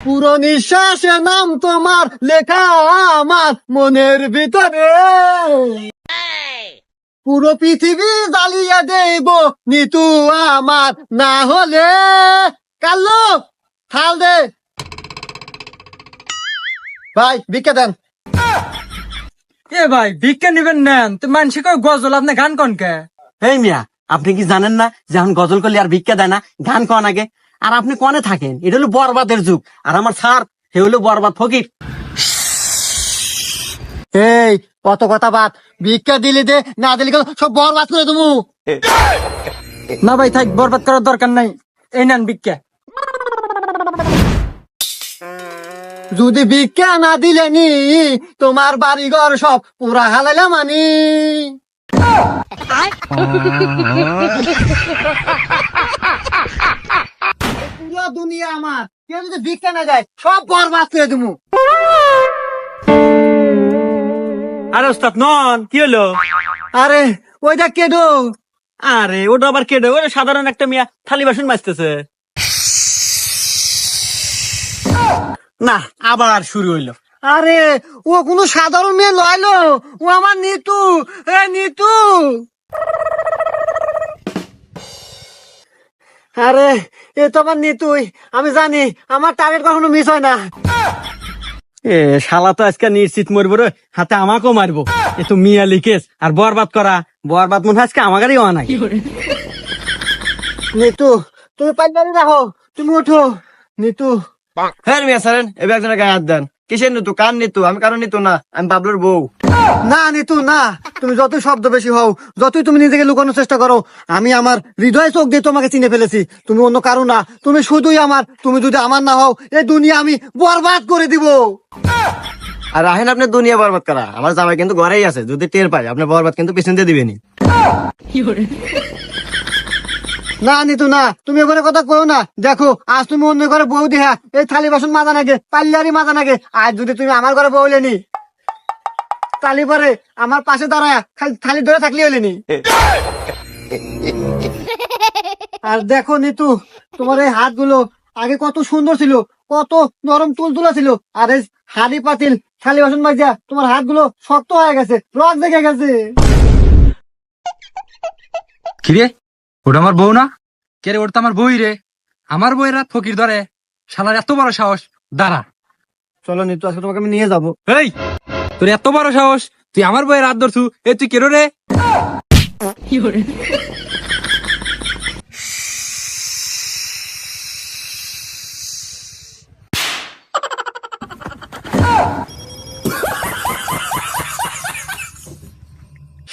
পুরো নিঃশ্বাসের নাম তোমার লেখা আমার মনের ভিতরে। পুরো পৃথিবী জ্বালিয়ে দেব নিতু আমার না হলে। কাল্লু থাল দে ভাই, ভিক্ষা দেন। এ ভাই ভিক্ষা নিবেন নেন তো মানুষে কয় গজল, আপনি গান কন কে? এই মিয়া, আপনি কি জানেন না যে এখন গজল করলে আর ভিক্ষা দেয় না, গান কন আগে। আর আপনি কনে থাকেন? এটা হলো বরবাদের যুগ। আর আমার স্যার হে হলো বরবাদ ফকির। এই কত কথা বাদ, ভিক্ষা দিলি দে, না দিলি সব বরবাদ করে দেবো। না ভাই থাক, বরবাদ করার দরকার নাই, এই নেন ভিক্ষা। যদি ভিক্ষা না দিলে নি তোমার বাড়ি ঘর সব পুরা হালাইলাম মানি। পুরো দুনিয়া আমার, কেউ যদি ভিক্ষা না দেয় সব বরবাদ করে দেবো। আরে ওস্তাদ নন, কি হলো? আরে ওইটা কেডো? আরে ওটা আবার কেডে? ওটা সাধারণ একটা মিয়া থালি বাসন মাজতেছে। না, আবার শুরু হইলো। আরে ও কোনো সাধারণ মেয়ে লয়লো, ও আমার নিতু। এ নিতু, আরে এ তো আমার নিতুই। আমি জানি আমার টার্গেট কখনো মিস হয় না। এ শালা তো আজকে নিশ্চিত মরবো রে, হাতে আমাকেও মারবো। এ তো মিয়া লিকেস আর বরবাদ করা। বরবাদ মনে হয় আজকে আমাদেরই হওয়া নাই। নিতু তুমি পাঞ্জাবি রাখো, তুমি ওঠো। নিতু হ্যাঁ মিয়া সারেন, এবার একজনের গায়ে হাত দেন। কিসের নিতু? কার নিতু? আমি কারো নিতু না, আমি বাবলুর বউ। না নিতু না, তুমি যতই শব্দ বেশি হও, যতই তুমি নিজেকে লুকানোর চেষ্টা করো, আমি আমার হৃদয় চোখ দিয়ে তোমাকে চিনে ফেলেছি। তুমি অন্য কারো না, তুমি শুধুই আমার। তুমি যদি আমার না হও, এই দুনিয়া আমি বরবাদ করে দিব। আর রাহেন আপনি দুনিয়া বরবাদ করা। আমার জামাই কিন্তু ঘরেই আছে, যদি টের পাই আপনি বরবাদ কিন্তু পিছন দিয়ে দিবেনি। না নিতু না, তুমি এবারে কথা কও না। দেখো আজ তুমি অন্য ঘরে বউ দেহা এই থালি বাসন মাজা নাগে, পাল্লারি মাজা নাগে। আজ যদি তুমি আমার ঘরে বউ লেনি, তালি পরে আমার পাশে দাঁড়ায় খালি থালি ধরে থাকলি হলেনি। আর দেখো নিতু, তোমার এই হাতগুলো আগে কত সুন্দর ছিল, কত নরম তুলতুলা ছিল। আর এই হাড়ি পাতিল থালি বাসন মাজিয়া তোমার হাতগুলো শক্ত হয়ে গেছে, রক দেখে গেছে। কিরে, ওটা আমার বউ না? কে রে? ওটা তো আমার বই রে। আমার বইয়ের রাত ফকির ধরে, শালার এত বড় সাহস! দাঁড়া, চলো নিতু, আজকে তোমাকে আমি নিয়ে যাবো। এই তোর এত বড় সাহস, তুই আমার বইয়ের রাত ধরছু? এ তুই কেরো রে?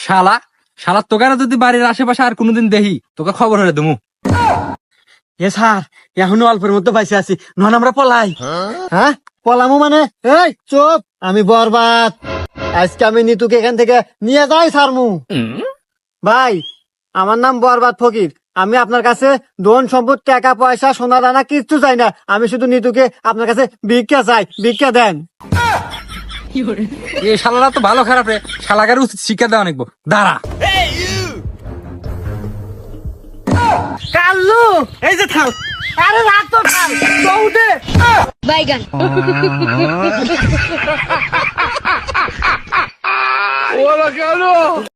শালা শালা তোকে যদি বাড়ির আশেপাশে আর কোনোদিন দেখি, তোকে খবর হলে দেবো। এ স্যার, এখনো অল্পের মধ্যে বাইসে আছি, নন আমরা পলাই। হ্যাঁ পলামু মানে? এই চুপ, আমি বরবাদ। আজকে আমি নিতুকে এখান থেকে নিয়ে যাই ছাড়মু। ভাই, আমার নাম বরবাদ ফকির। আমি আপনার কাছে ধন সম্পদ, টাকা পয়সা, সোনা দানা কিচ্ছু চাই না। আমি শুধু নিতুকে আপনার কাছে ভিক্ষা চাই, ভিক্ষা দেন। এ শালারা তো ভালো খারাপ রে, শালাকার উচিত শিক্ষা দেওয়া অনেক। দাঁড়া, কাল্লু এই যে থাল। আরে রাত তো থাল, দৌড়ে বাইগান